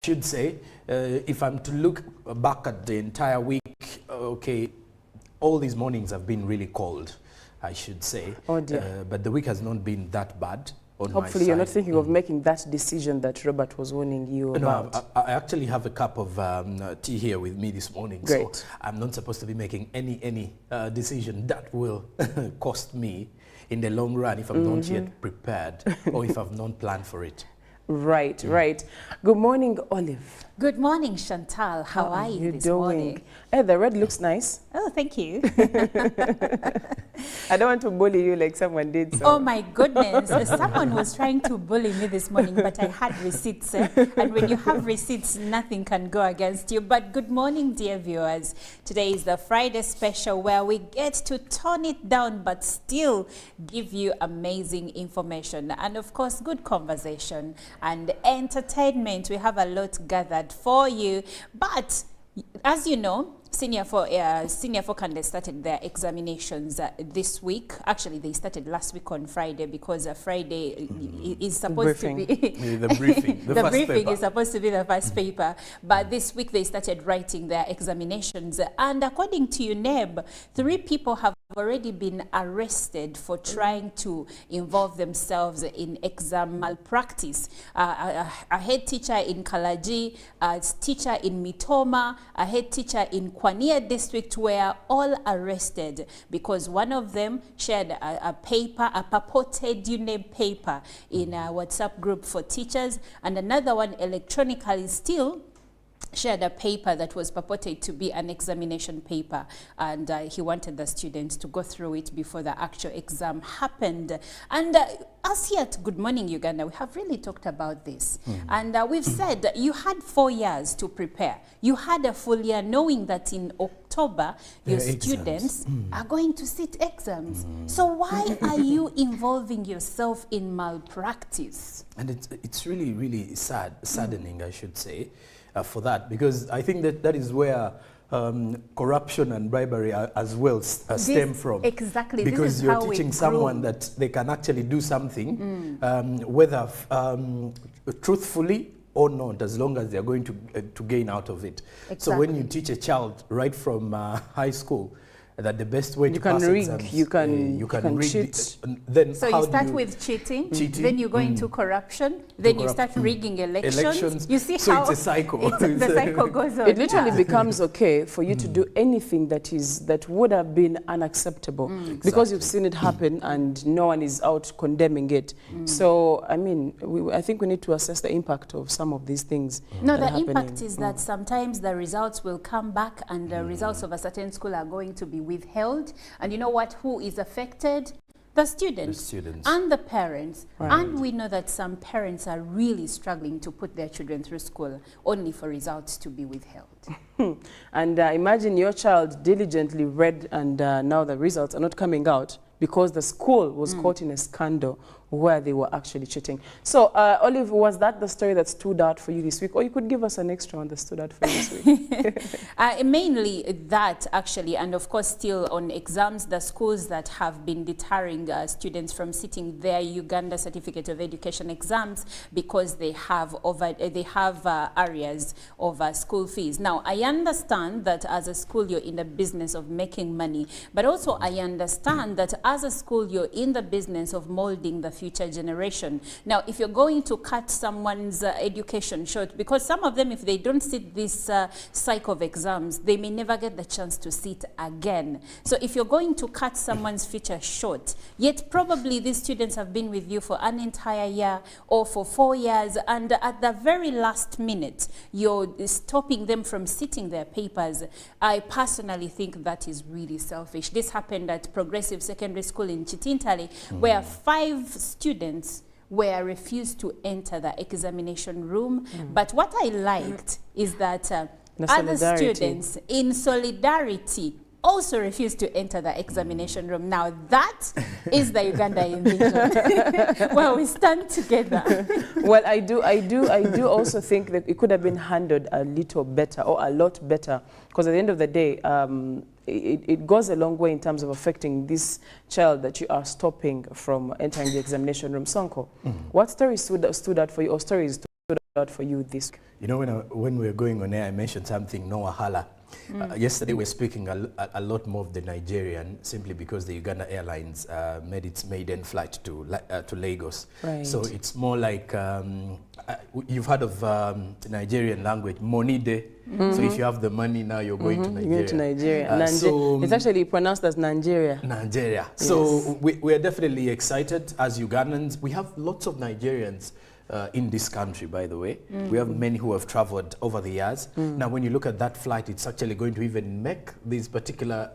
should say. If I'm to look back at the entire week, okay, all these mornings have been really cold, I should say. Oh dear. But the week has not been that bad. Hopefully you're not thinking of making that decision that Robert was warning you about. No, I actually have a cup of tea here with me this morning. Great. So I'm not supposed to be making any decision that will cost me in the long run if I'm not yet prepared or if I've not planned for it. Right, right. Good morning, Olive. Good morning, Chantal. How are you this morning? Hey, the red looks nice. Oh, thank you. I don't want to bully you like someone did. So. Oh my goodness. Someone was trying to bully me this morning, but I had receipts. And when you have receipts, nothing can go against you. But good morning, dear viewers. Today is the Friday special where we get to tone it down, but still give you amazing information. And of course, good conversation and entertainment. We have a lot gathered for you. But as you know, Senior 4 candidates started their examinations this week. Actually, they started last week on Friday because Friday is supposed to be the briefing. The briefing paper is supposed to be the first paper. But this week they started writing their examinations. And according to UNEB, 3 people have already been arrested for trying to involve themselves in exam malpractice. A head teacher in Kalaji, a teacher in Mitoma, a head teacher in Kwania district were all arrested because one of them shared a paper, a purported UNEB paper in a WhatsApp group for teachers, and another one electronically still shared a paper that was purported to be an examination paper, and he wanted the students to go through it before the actual exam happened. And us here at Good Morning Uganda, we have really talked about this. And we've said you had 4 years to prepare. You had a full year knowing that in October, your students are going to sit exams. So why are you involving yourself in malpractice? And it's really, really saddening, I should say, for that, because I think that is where corruption and bribery as well stem from. Exactly. Because you're teaching someone that they can actually do something, whether truthfully or not, as long as they're going to gain out of it. Exactly. So when you teach a child right from high school that the best way to pass exams, you can rig, cheat. Then so you start with cheating, then you go into corruption, then you start rigging elections. You see so how it's a cycle. The cycle goes on. It literally becomes okay for you to do anything that would have been unacceptable because you've seen it happen and no one is out condemning it. So I mean, I think we need to assess the impact of some of these things. No, the impact is that sometimes the results will come back and the results of a certain school are going to be withheld, and you know what, who is affected? The students and the parents. Right. And we know that some parents are really struggling to put their children through school only for results to be withheld. And imagine your child diligently read and now the results are not coming out because the school was caught in a scandal where they were actually cheating. So, Olive, was that the story that stood out for you this week? Or you could give us an extra one that stood out for you this week? Mainly that, actually, and of course still on exams, the schools that have been deterring students from sitting their Uganda Certificate of Education exams because they have areas of school fees. Now, I understand that as a school you're in the business of making money, but also I understand that as a school you're in the business of molding the future generation. Now, if you're going to cut someone's education short, because some of them, if they don't sit this cycle of exams, they may never get the chance to sit again. So if you're going to cut someone's future short, yet probably these students have been with you for an entire year or for 4 years, and at the very last minute, you're stopping them from sitting their papers, I personally think that is really selfish. This happened at Progressive Secondary School in Chitintali, where 5 students were refused to enter the examination room. But what I liked is that other students in solidarity also refused to enter the examination room. Now that is the Uganda envision, where we stand together. Well, I do also think that it could have been handled a little better or a lot better, because at the end of the day, it goes a long way in terms of affecting this child that you are stopping from entering the examination room. Sonko, what stories stood out for you, or stories stood out for you this week? You know, when we were going on air, I mentioned something, no wahala. Yesterday we were speaking a lot more of the Nigerian, simply because the Uganda Airlines made its maiden flight to Lagos. Right. So it's more like, you've heard of the Nigerian language, money day. So if you have the money now, you're going to Nigeria. You're going to Nigeria. So it's actually pronounced as Nigeria. Nigeria. Yes. So we're definitely excited as Ugandans. We have lots of Nigerians in this country, by the way. We have many who have traveled over the years. Now, when you look at that flight, it's actually going to even make these particular,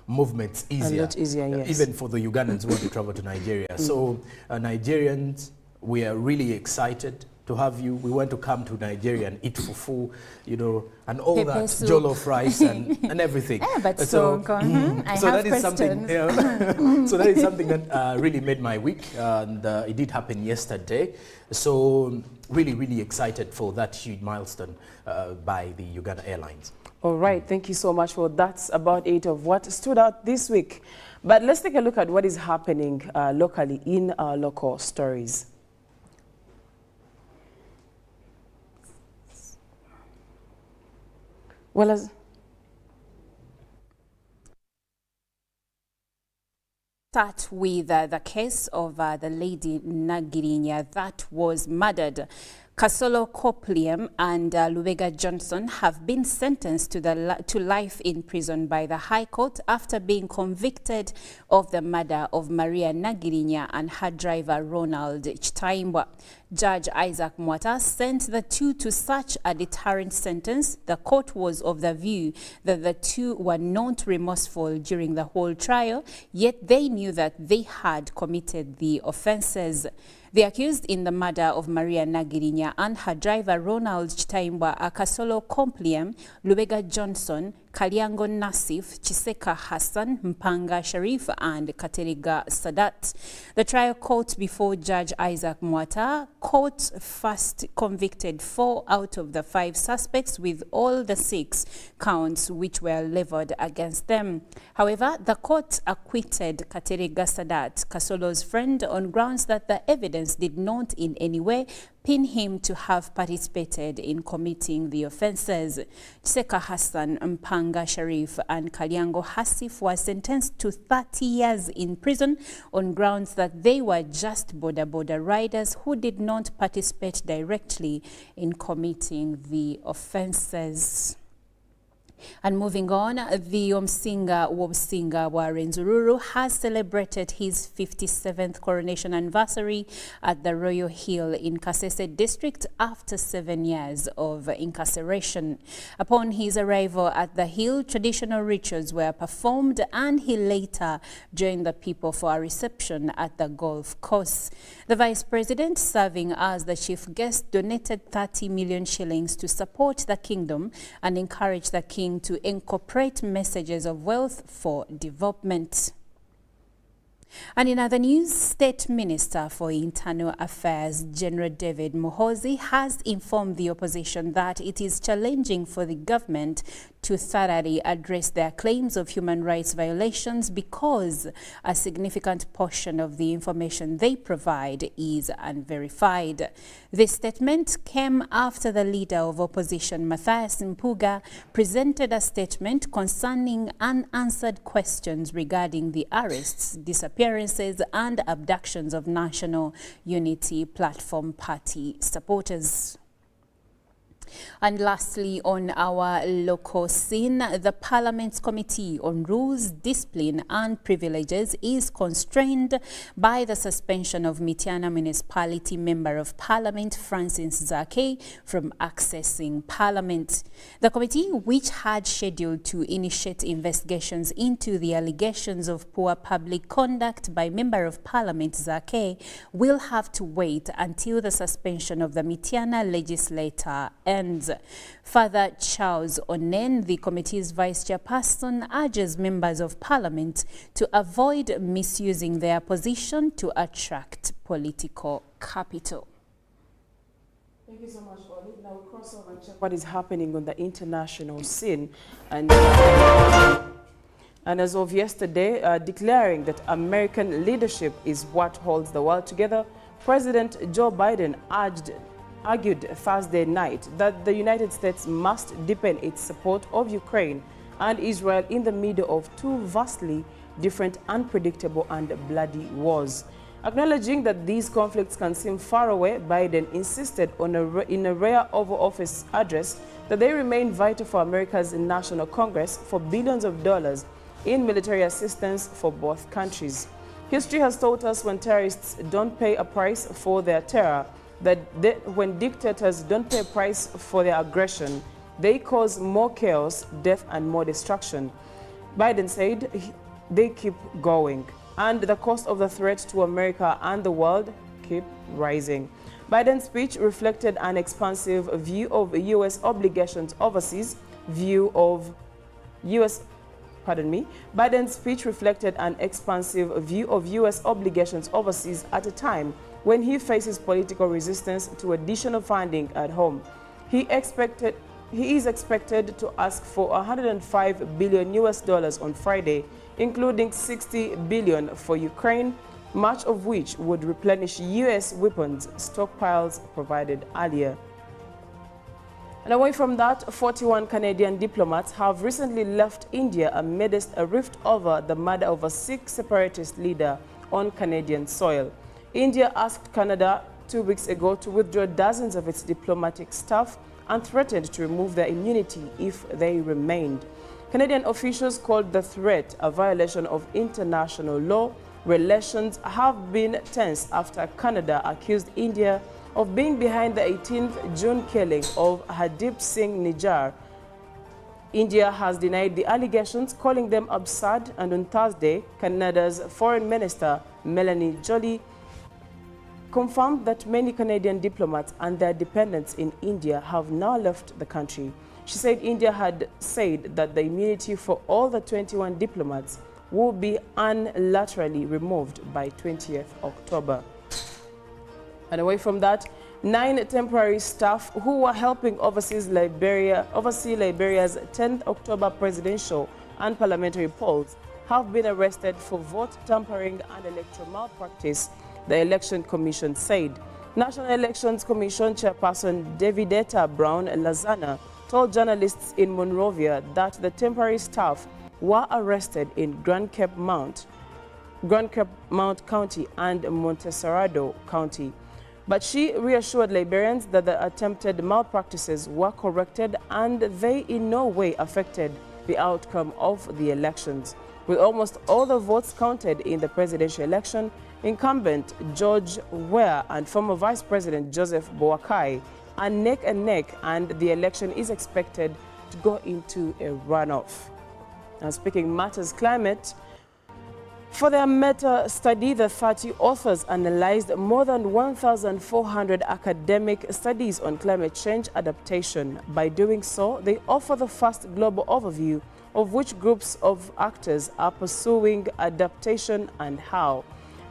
movements easier. A lot easier, yes. Even for the Ugandans who want to travel to Nigeria. So, Nigerians, we are really excited to have you. We want to come to Nigeria and eat fufu, and all Pepper that soup. jollof rice and everything. Yeah, but I so have that is something. questions. So that is something that really made my week, and it did happen yesterday. So really, really excited for that huge milestone by the Uganda Airlines. All right, thank you so much for that's about it of what stood out this week. But let's take a look at what is happening locally in our local stories. Well, as Start with the case of the lady Nagirinya that was murdered. Kasolo Copliam and Lubega Johnson have been sentenced to life in prison by the High Court after being convicted of the murder of Maria Nagirinya and her driver Ronald Chitaimbwa. Judge Isaac Mwata sent the two to such a deterrent sentence. The court was of the view that the two were not remorseful during the whole trial, yet they knew that they had committed the offences. The accused in the murder of Maria Nagirinya and her driver Ronald Chitaimbwa are Kasolo Kompliem, Lubega Johnson, Kalyango Nasif, Chiseka Hassan, Mpanga Sharif, and Kateriga Sadat. The trial court before Judge Isaac Mwata, court first convicted 4 out of the 5 suspects with all the 6 counts which were leveled against them. However, the court acquitted Kateriga Sadat, Kasolo's friend, on grounds that the evidence did not in any way pin him to have participated in committing the offences. Chiseka Hassan, Mpanga Sharif, and Kalyango Hasif were sentenced to 30 years in prison on grounds that they were just border riders who did not participate directly in committing the offences. And moving on, the Omsinga Wobsinga Warenzururu has celebrated his 57th coronation anniversary at the Royal Hill in Kasese district after 7 years of incarceration. Upon his arrival at the hill, traditional rituals were performed and he later joined the people for a reception at the golf course. The Vice President, serving as the chief guest, donated 30 million shillings to support the kingdom and encourage the king to incorporate messages of wealth for development. And in other news, State Minister for Internal Affairs, General David Muhoozi, has informed the opposition that it is challenging for the government to thoroughly address their claims of human rights violations because a significant portion of the information they provide is unverified. This statement came after the leader of opposition, Mathias Mpuga, presented a statement concerning unanswered questions regarding the arrests, disappearances, and abductions of National Unity Platform Party supporters. And lastly, on our local scene, the Parliament's Committee on Rules, Discipline and Privileges is constrained by the suspension of Mityana Municipality Member of Parliament Francis Zake from accessing Parliament. The committee, which had scheduled to initiate investigations into the allegations of poor public conduct by Member of Parliament Zake, will have to wait until the suspension of the Mityana legislator ends. Father Charles Onen, the committee's vice chairperson, urges members of parliament to avoid misusing their position to attract political capital. Thank you so much, Oli. Now we'll cross over and check what is happening on the international scene. And as of yesterday, declaring that American leadership is what holds the world together, President Joe Biden urged argued Thursday night that the United States must deepen its support of Ukraine and Israel in the middle of two vastly different, unpredictable and bloody wars. Acknowledging that these conflicts can seem far away, Biden insisted in a rare Oval Office address that they remain vital for America's National Congress for billions of dollars in military assistance for both countries. History has taught us when terrorists don't pay a price for their terror, that when dictators don't pay a price for their aggression, they cause more chaos, death, and more destruction. Biden said they keep going, and the cost of the threat to America and the world keep rising. Biden's speech reflected an expansive view of U.S. obligations overseas, Biden's speech reflected an expansive view of U.S. obligations overseas at a time when he faces political resistance to additional funding at home. He is expected to ask for $105 billion on Friday, including $60 billion for Ukraine, much of which would replenish U.S. weapons stockpiles provided earlier. And away from that, 41 Canadian diplomats have recently left India amidst a rift over the murder of a Sikh separatist leader on Canadian soil. India asked Canada 2 weeks ago to withdraw dozens of its diplomatic staff and threatened to remove their immunity if they remained. Canadian officials called the threat a violation of international law. Relations have been tense after Canada accused India of being behind the 18th June killing of Hardeep Singh Nijjar. India has denied the allegations, calling them absurd, and on Thursday, Canada's Foreign Minister Melanie Joly confirmed that many Canadian diplomats and their dependents in India have now left the country. She said India had said that the immunity for all the 21 diplomats will be unilaterally removed by 20th October. And away from that, 9 temporary staff who were helping oversee Liberia's 10th October presidential and parliamentary polls have been arrested for vote tampering and electoral malpractice, the Election Commission said. National Elections Commission Chairperson Davidetta Brown-Lazana told journalists in Monrovia that the temporary staff were arrested in Grand Cape Mount County and Montserrado County. But she reassured Liberians that the attempted malpractices were corrected and they in no way affected the outcome of the elections. With almost all the votes counted in the presidential election, incumbent George Weah and former Vice President Joseph Boakai are neck and neck, and the election is expected to go into a runoff. Now, speaking matters climate, for their meta-study, the 30 authors analyzed more than 1,400 academic studies on climate change adaptation. By doing so, they offer the first global overview of which groups of actors are pursuing adaptation and how.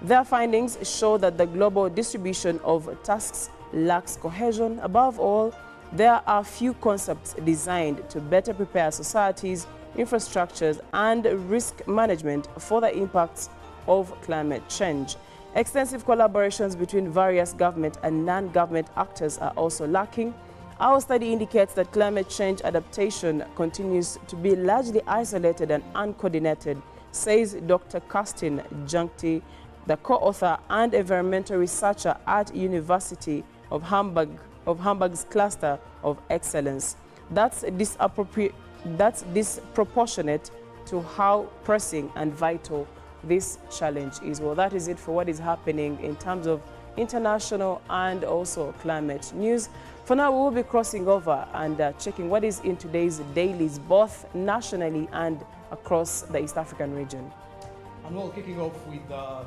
Their findings show that the global distribution of tasks lacks cohesion. Above all, there are few concepts designed to better prepare societies, infrastructures, and risk management for the impacts of climate change. Extensive collaborations between various government and non-government actors are also lacking. Our study indicates that climate change adaptation continues to be largely isolated and uncoordinated, says Dr. Kerstin Junkty, the co-author and environmental researcher at University of Hamburg's Cluster of Excellence. That's disproportionate to how pressing and vital this challenge is. Well, that is it for what is happening in terms of international and also climate news. For now, we will be crossing over and checking what is in today's dailies, both nationally and across the East African region. And we're kicking off with the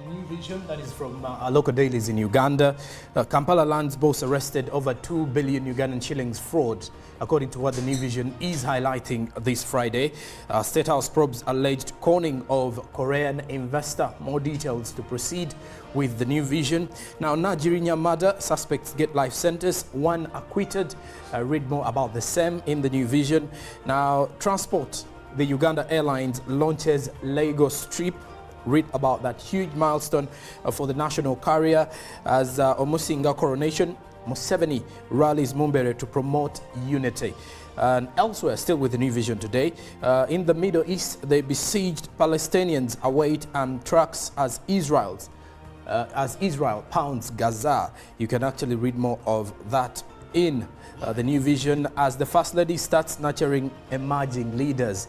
new vision that is from our local dailies in Uganda. Kampala Lands Boss arrested over 2 billion Ugandan shillings fraud, according to what the new vision is highlighting this Friday. State House probes alleged conning of Korean investor. More details to proceed with the new vision. Now, Najirinya murder, suspects get life sentence, one acquitted. Read more about the same in the new vision. Now, transport, the Uganda Airlines launches Lagos trip. Read about that huge milestone for the national carrier as Omusinga coronation Museveni rallies Mumbere to promote unity. And elsewhere, still with the New Vision today, in the Middle East, the besieged Palestinians await trucks as Israel pounds Gaza. You can actually read more of that in the New Vision as the First Lady starts nurturing emerging leaders.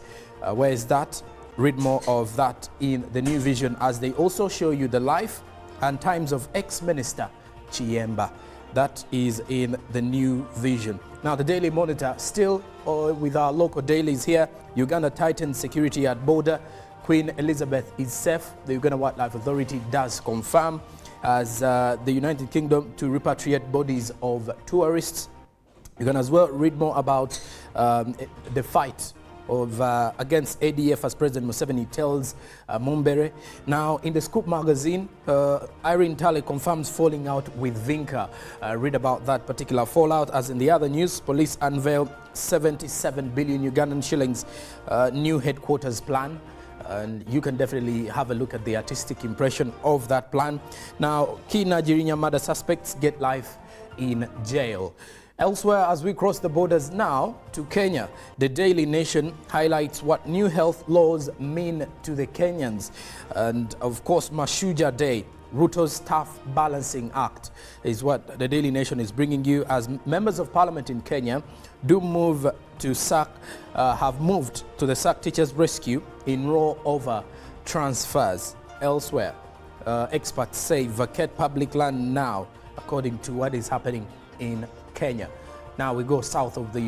Where is that? Read more of that in the New Vision as they also show you the life and times of ex-minister Chiemba. That is in the New Vision. Now, the Daily Monitor, still with our local dailies here. Uganda tightens security at border. Queen Elizabeth is safe. The Uganda Wildlife Authority does confirm as the United Kingdom to repatriate bodies of tourists. You can as well read more about the fight of against ADF as President Museveni tells Mumbere. Now, in the Scoop magazine, Irene Talley confirms falling out with Vinca. Read about that particular fallout. As in the other news, police unveil 77 billion Ugandan shillings new headquarters plan. And you can definitely have a look at the artistic impression of that plan. Now, key Nigerian murder suspects get life in jail. Elsewhere, as we cross the borders now to Kenya, the Daily Nation highlights what new health laws mean to the Kenyans. And of course, Mashuja Day, Ruto's Tough Balancing Act, is what the Daily Nation is bringing you as members of parliament in Kenya do move to have moved to the SACC Teachers Rescue in row over transfers. Elsewhere, experts say vacate public land now, according to what is happening in Kenya. Now we go south of the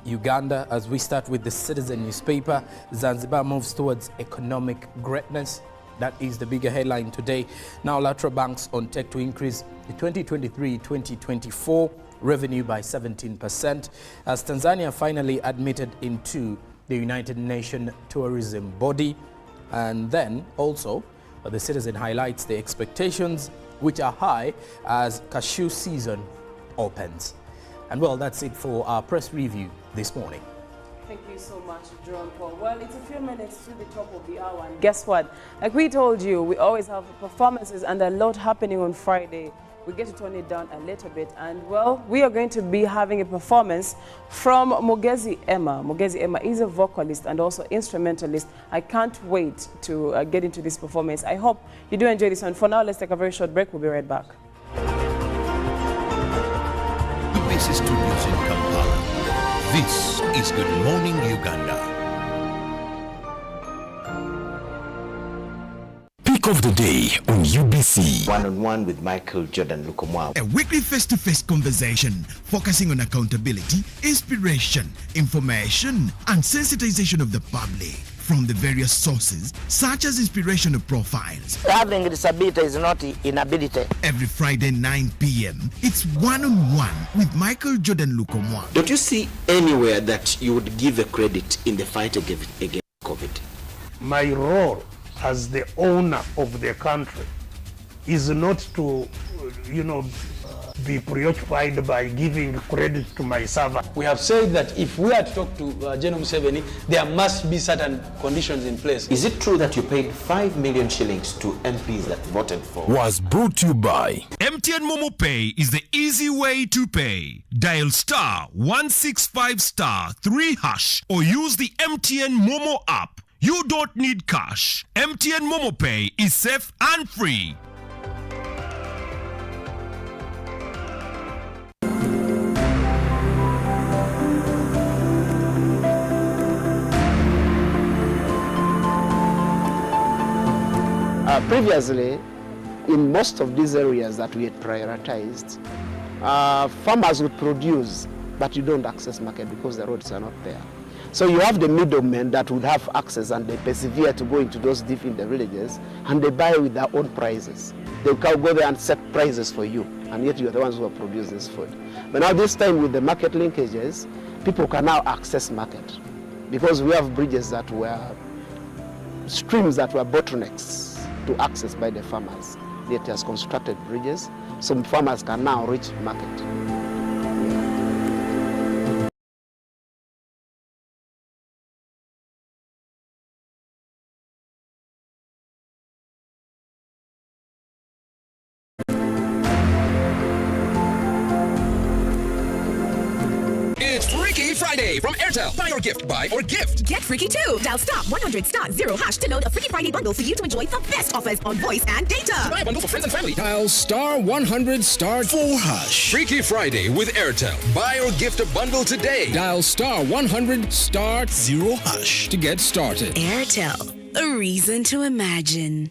Uganda as we start with the Citizen newspaper. Zanzibar moves towards economic greatness. That is the bigger headline today. Now lateral banks on tech to increase the 2023-2024 revenue by 17% as Tanzania finally admitted into the United Nations tourism body. And then also the Citizen highlights the expectations which are high as cashew season opens. And well, that's it for our press review this morning. Thank you so much, John Paul. Well, it's a few minutes to the top of the hour. And guess what? Like we told you, we always have performances and a lot happening on Friday. We get to tone it down a little bit. And well, we are going to be having a performance from Mugezi Emma. Mugezi Emma is a vocalist and also instrumentalist. I can't wait to get into this performance. I hope you do enjoy this one. For now, let's take a very short break. We'll be right back. UBC Studios in Kampala. This is Good Morning Uganda. Pick of the day on UBC. One-on-one with Michael Jordan Lukomwa. A weekly face-to-face conversation focusing on accountability, inspiration, information, and sensitization of the public from the various sources, such as inspirational profiles. Having a disability is not inability. Every Friday, 9 p.m., it's one-on-one with Michael Jordan Lukomwa. Don't you see anywhere that you would give a credit in the fight against COVID? My role as the owner of the country is not to, be preoccupied by giving credit to my servant. We have said that if we are to talk to General Museveni, there must be certain conditions in place. Is it true that you paid 5 million shillings to MPs that voted for? Was brought to you by MTN Momo Pay is the easy way to pay. Dial *165*3# or use the MTN Momo app. You don't need cash. MTN Momo Pay is safe and free. Previously, in most of these areas that we had prioritized, farmers would produce, but you don't access market because the roads are not there. So you have the middlemen that would have access and they persevere to go into those deep in the villages and they buy with their own prices. They can go there and set prices for you, and yet you're the ones who are producing this food. But now this time with the market linkages, people can now access market because we have bridges that were, streams that were bottlenecks to access by the farmers. It has constructed bridges, so farmers can now reach market. It's Freaky Friday from Airtel. Buy or gift, buy or gift. Get freaky too. Dial star 100 star 0 hash to load a Freaky Friday bundle for you to enjoy the best offers on voice and data. Buy a bundle for friends and family. Dial star 100 star 4 hash. Freaky Friday with Airtel. Buy or gift a bundle today. Dial star 100 star 0 hash to get started. Airtel, a reason to imagine.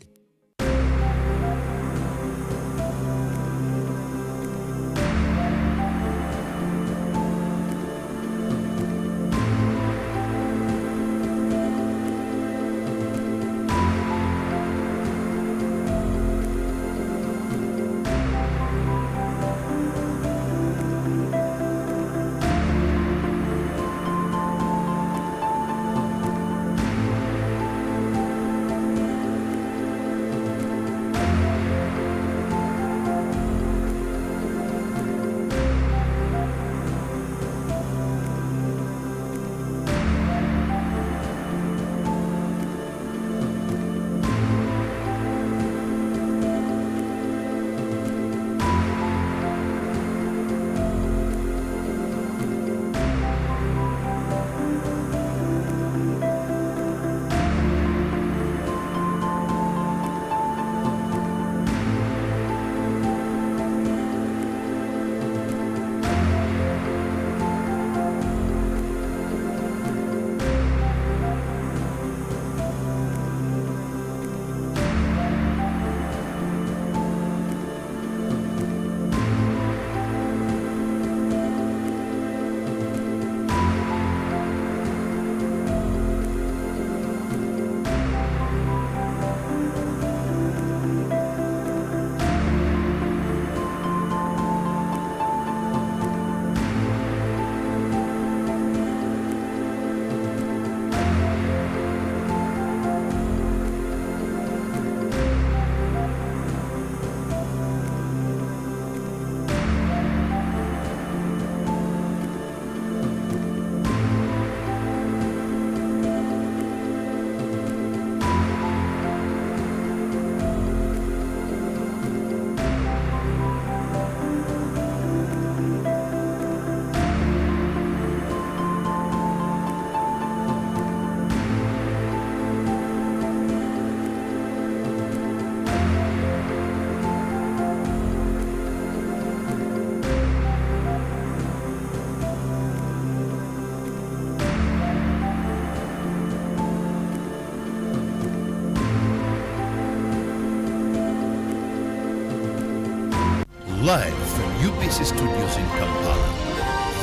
Live from UBC Studios in Kampala,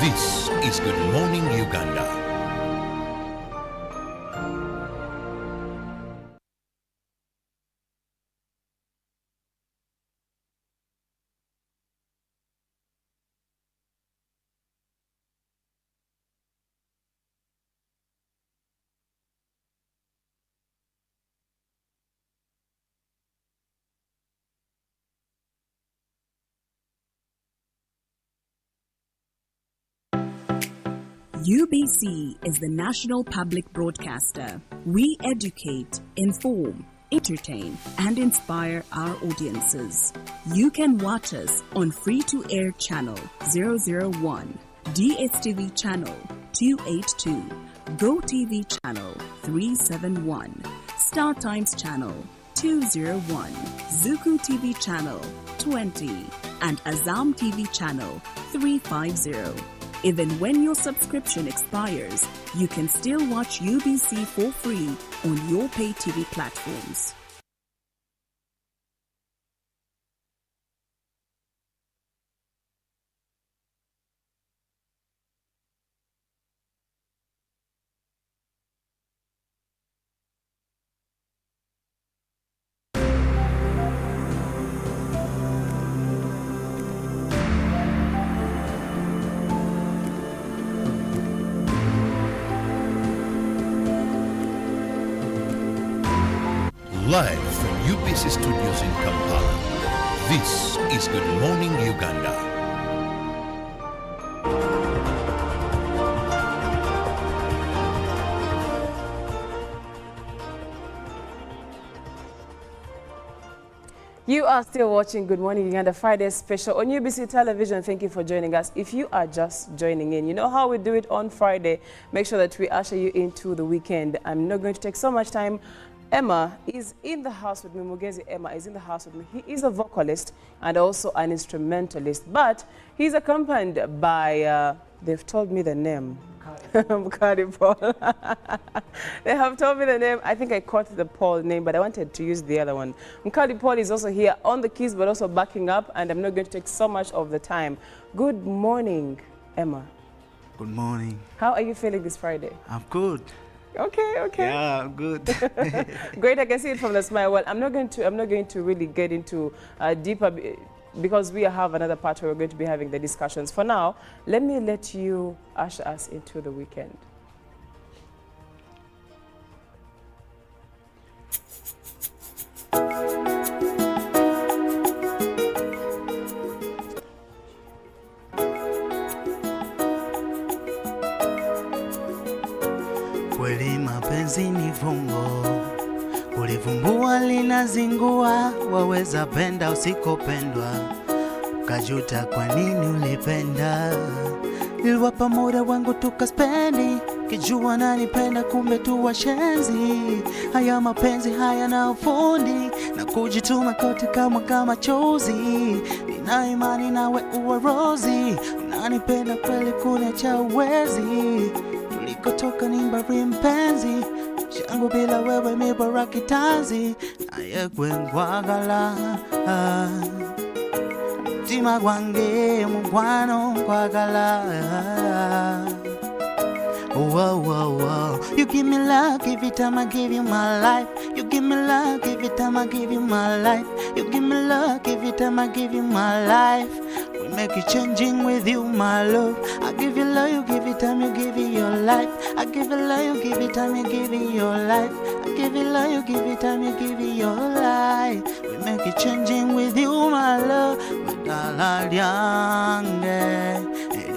this is Good Morning Uganda. UBC is the national public broadcaster. We educate, inform, entertain, and inspire our audiences. You can watch us on free-to-air channel 001, DSTV channel 282, GoTV channel 371, Star Times channel 201, Zuku TV channel 20, and Azam TV channel 350. Even when your subscription expires, you can still watch UBC for free on your pay TV platforms. Live from UBC Studios in Kampala, this is Good Morning Uganda. You are still watching Good Morning Uganda Friday special on UBC Television. Thank you for joining us. If you are just joining in, you know how we do it on Friday. Make sure that we usher you into the weekend. I'm not going to take so much time. Emma is in the house with me. Mugezi Emma is in the house with me. He is a vocalist and also an instrumentalist, but he's accompanied by, they've told me the name. Mukadi Paul. They have told me the name. I think I caught the Paul name, but I wanted to use the other one. Mukadi Paul is also here on the keys, but also backing up, and I'm not going to take so much of the time. Good morning, Emma. Good morning. How are you feeling this Friday? I'm good. Okay. Yeah, I'm good. Great, I can see it from the smile. Well, I'm not going to really get into deeper because we have another part where we're going to be having the discussions. For now, let me let you usher us into the weekend. Kweli mapenzi ni fungo, ulivumbua linazingua, waweza penda usikopendwa, ukajuta kwa nini ulipenda. Niliwapa muda wangu tukaspendi, kijua nanipenda kumbe tu washenzi. Haya mapenzi haya na ufundi, na kujituma kote kama chozi. Nina imani nawe uwa rozi, unanipenda kweli kuna cha uwezi. Tulikotoka ni mbari mpenzi, changu bila wewe mibara kitanzi. Naye kwengwagala mtima gwange mugwano kwagala. Whoa. You give me love every time I give you my life. You give me love every time I give you my life. You give me love every time I give you my life. We make it changing with you, my love. I give you love, you give it time, you give it your life. I give you love, you give it time, you give it your life. I give you love, you give it time, you give it your life. We make it changing with you, my love. Medala yange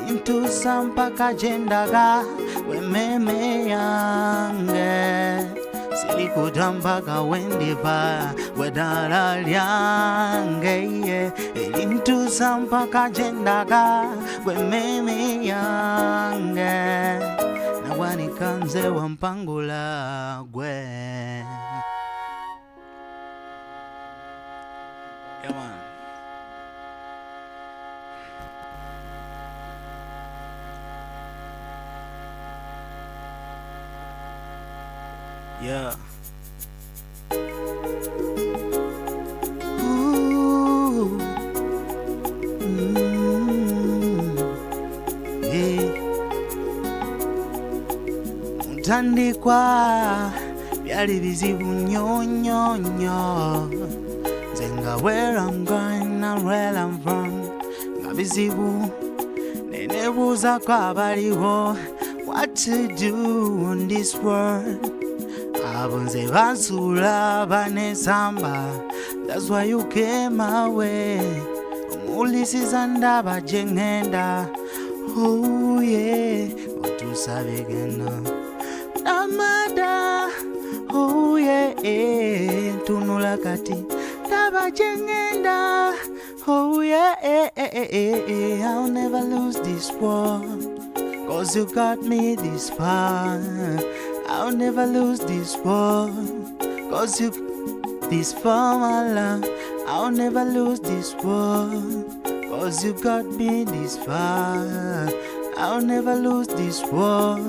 into sampaka jendaga we meme yange silikudambaga wendiba wedala yange into sampaka jendaga we meme yange na wanikanze wampangula gwe. Come on. Yeah. Ooh. Hey. Mutandikwa byali bizibu nyonyonyo. Zenga where I'm going and where I'm from. Nga bizibu nenebuza kwa baliwo. What to do in this world? Abunze basula banesamba. That's why you came my way. Umulisiza ndaba jengenda. Oh yeah, utusabegena Namada. Oh yeah, tunula kati ndaba jengenda. Oh yeah, I'll never lose this war, 'cause you got me this far. I'll never lose this war, 'cause you this far, my love. I'll never lose this war, 'cause you got me this far. I'll never lose this war,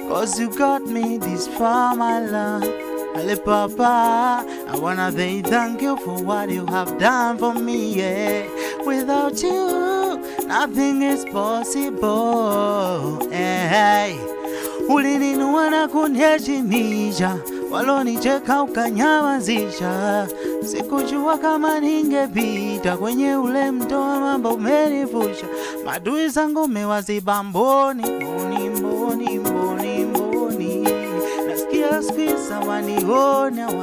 'cause you got me this far, my love. Hey Papa, I wanna say thank you for what you have done for me, yeah. Without you, nothing is possible, hey. Ulininua na kuniheshimisha, walonicheka ukanyamazisha. Sikujua kama ningepita kwenye ule mto wa mambo umenivusha. Madui zangu mewaziba mboni. Nasikia sikiza wanioni.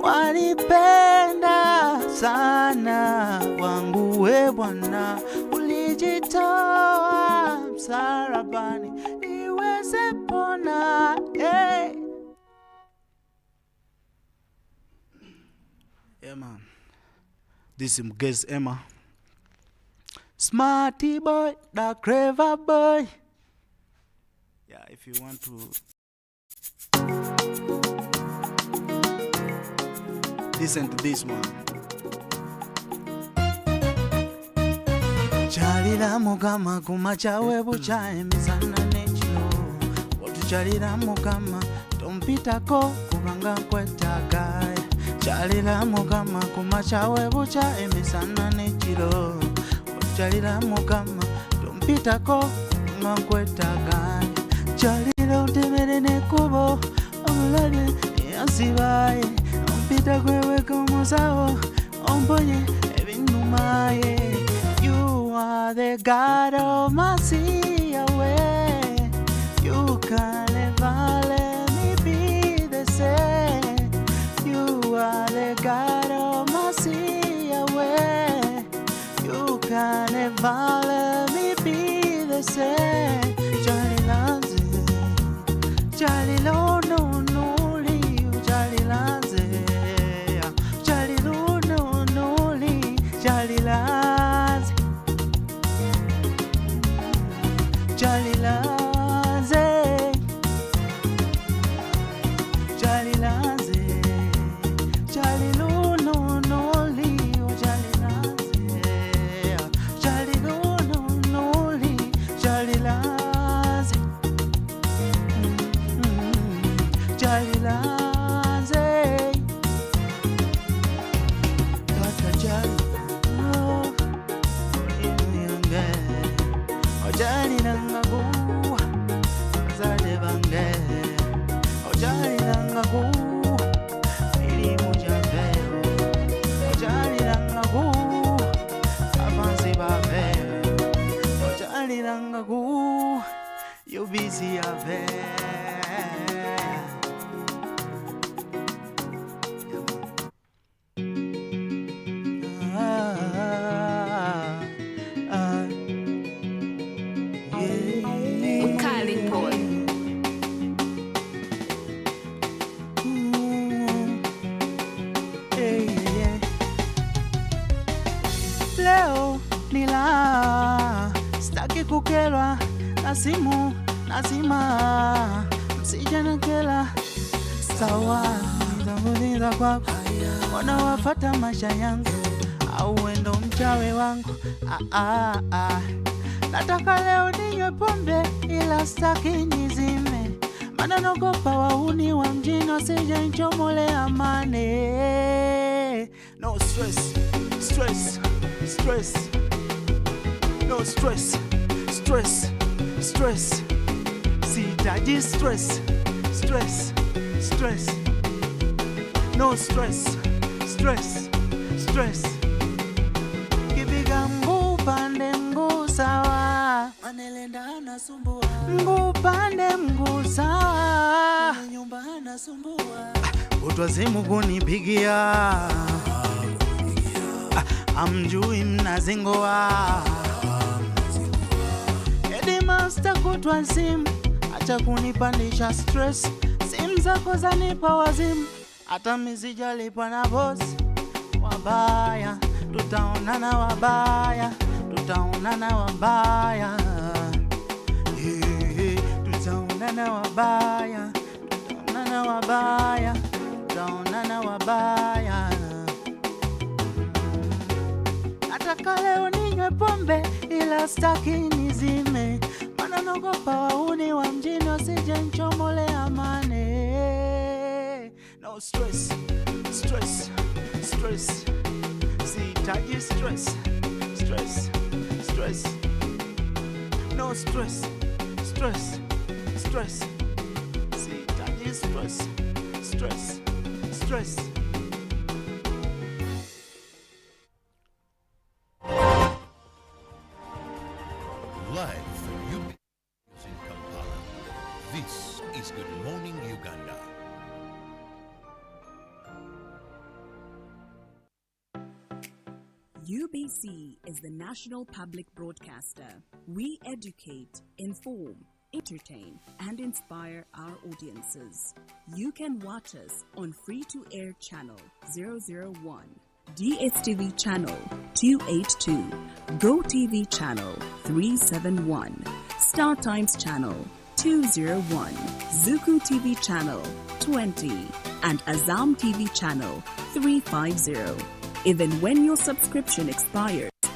Wanipenda sana wangu we Bwana, ulijitoa msalabani niweze pona, hey. Yeah, man. This is Mgez Emma. Smarty boy, the clever boy. Yeah, if you want to listen to this one. Chalira mukama kumachawe bucha emisana nechilo. Chalira mukama tompitako kubanga kwetaka. Chalira mukama kumachawe bucha emisana nechilo. Chalira mukama tompitako kubanga kwetaka. Chalira utemere nekubo omulade yasibaye ompita kwewe kumusawo omponye ebinumaye. You are the God of mercy, Yahweh. You can never let me be the same. You are the God of mercy, Yahweh. You can never let me be the same. Jali lanze, jali lo no no li, jali lanze, jali lo no no li, jali lanze, jali lanze, jali lanze, jali lo no no li, jali lanze, jali lo no no li, jali lanze, jali lanze, tata jali, oh, yange, jali nanga bu, zade bange, jali nanga bu, ili mujave, jali nanga bu, avansi bave, jali nanga bu, you busy ave. Leo nila staki kukelwa na simu nazima, msije nakela sawa, nitamuliza kwako, wanawafata maisha yangu au wendo mchawe wangu. Nataka leo ninywe pombe ila staki nizime, maana naogopa wauni wa mjini wasije nichomole amane. No stress, stress, stress. No stress, stress, stress. Sitaji stress, stress, stress. No stress, stress, stress. Kibiga mguu pande mguu sawa, manelenda anasumbua. Mguu pande mguu sawa, nyumba anasumbua. Utwazimu kunipigia, amjui mnazingoa. Edi master kutwa simu, acha kunipandisha stress. Simu zako zanipa wazimu, hata misijalipa na boss. Wabaya, tutaonana wabaya, tutaonana wabaya. Tutaonana wabaya, tutaonana wabaya, tutaonana wabaya. Nataka leo ninywe pombe ila staki nizime, maana naogopa wauni wa mjini wasije nichomole amane. No stress, stress, stress. Sitaji stress, stress, stress. No stress, stress, stress. Sitaji stress, stress, stress. Live from UBC in Kampala. This is Good Morning Uganda. UBC is the national public broadcaster. We educate, inform, entertain, and inspire our audiences. You can watch us on free-to-air channel 001, DSTV channel 282, GoTV channel 371, Star Times channel 201, Zuku TV channel 20, and Azam TV channel 350. Even when your subscription expires, you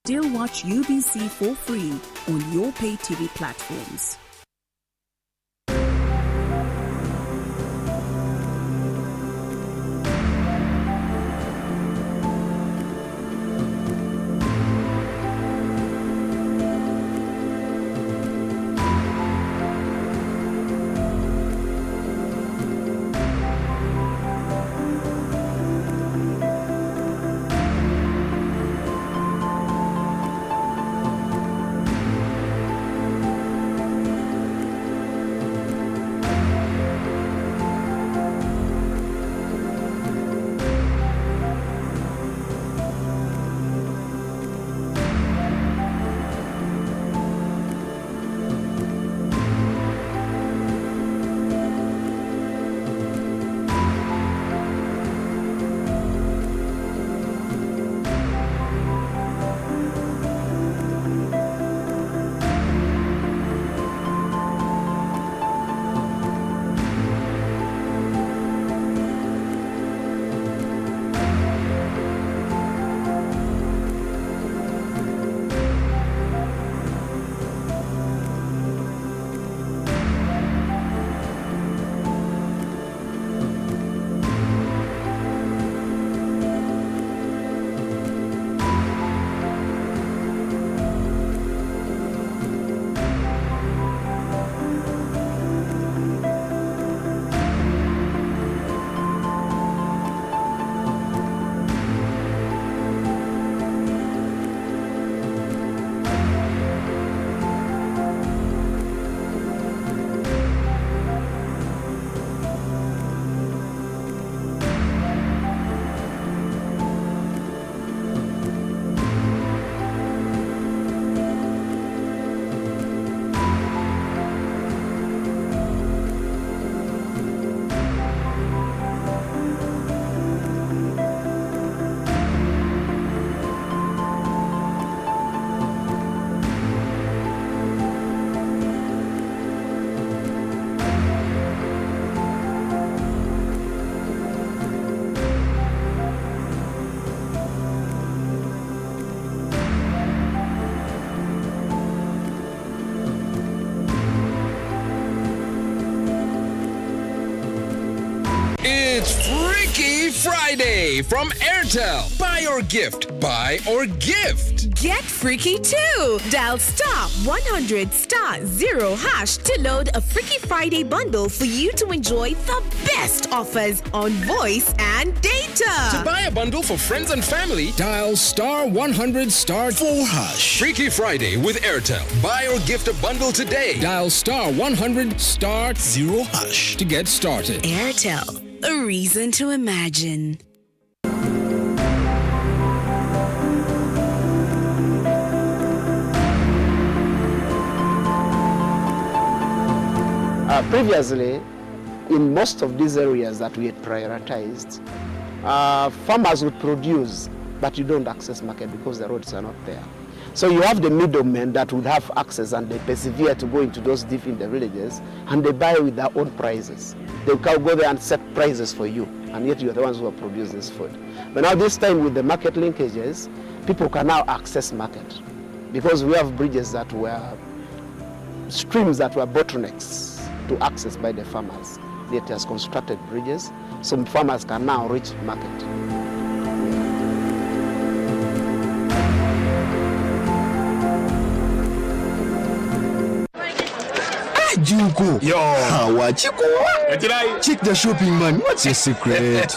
still watch UBC for free on your pay TV platforms. It's Freaky Friday from Airtel. Buy or gift. Buy or gift. Get freaky too. Dial *100*0# to load a Freaky Friday bundle for you to enjoy the best offers on voice and data. To buy a bundle for friends and family, dial *100*4#. Freaky Friday with Airtel. Buy or gift a bundle today. Dial *100*0# to get started. Airtel, a reason to imagine. Previously, in most of these areas that we had prioritized, farmers would produce, but you don't access market because the roads are not there. So you have the middlemen that would have access and they persevere to go into those deep in the villages and they buy with their own prices. They can go there and set prices for you, and yet you're the ones who are producing this food. But now this time with the market linkages, people can now access market because we have bridges that were, streams that were bottlenecks to access by the farmers. It has constructed bridges, so farmers can now reach market. Junko. Yo. Hawa Chico. Check the shopping man. What's your secret?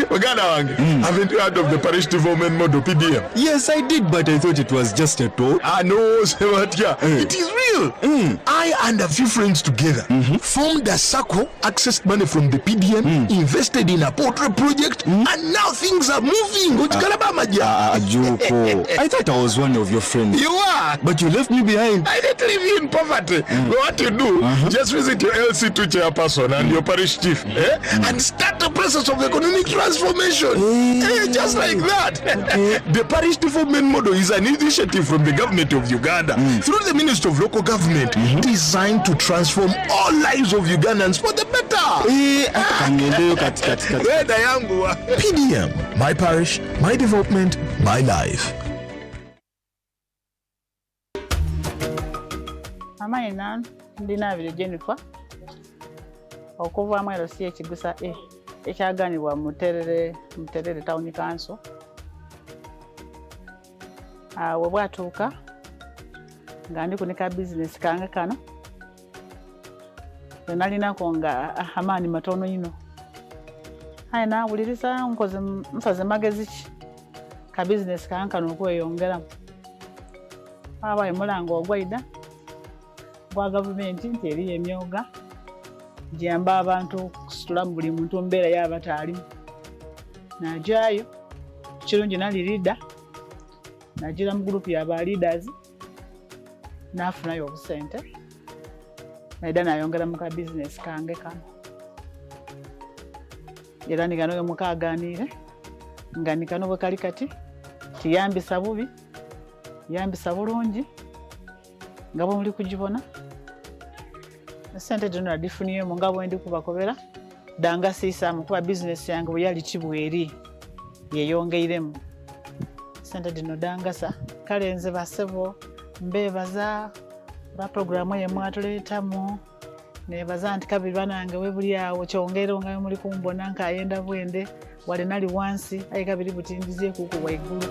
Wagana, haven't you heard of the parish development model PDM? Yes, I did, but I thought it was just a talk. No, Sebatia. It is real. real. I and a few friends together formed a circle, accessed money from the PDM, invested in a poultry project, and now things are moving. Juko, I thought I was one of your friends. You are, but you left me behind. I didn't leave you in poverty. What you do, just visit your LC2 chairperson and your parish chief, and start the process of economic transformation. Just like that. The parish development model is an initiative from the government of Uganda through the Ministry of Local Government, designed to transform all lives of Ugandans for the better. PDM, my parish, my development, my life. Amaina ndina abiri Jennifer okuva mwero si ekigusa ekyaganibwa Muterere Town Council. We bwatuuka nga ndi kunika business kange kano nalinako nga amaani matono ino ayina awuliriza nsaze magezi ki ka business kange kano okweyongeramu abaye mulango ogwaida gwa gavumenti nti eriyo emyoga gyamba abantu kusitula mu buli muntu mbeera y'abataalimu najaayo kirungi nali leader najira mu group y'aba leaders nafunayo obusente naida nayongera mu ka business kange kano era nigano mukaganire nga nikano bwe kali kati kiyambisa bubi yambisa bulungi nga bwe muli kugibona sente zino nadifuniye mu nga bwe ndi kubakobera danga siisaamu kuba business yange bwe yali kibweri yeyongeiremu sente dino dangasa kale nze basebo mbebaza ba programu ye mwatuleetamu nebaza nti kabiri banange we buli awo kyongero nga muli kumbona nka ayenda bwende wale nali wansi ayi kabiri butindize kuku waigulu.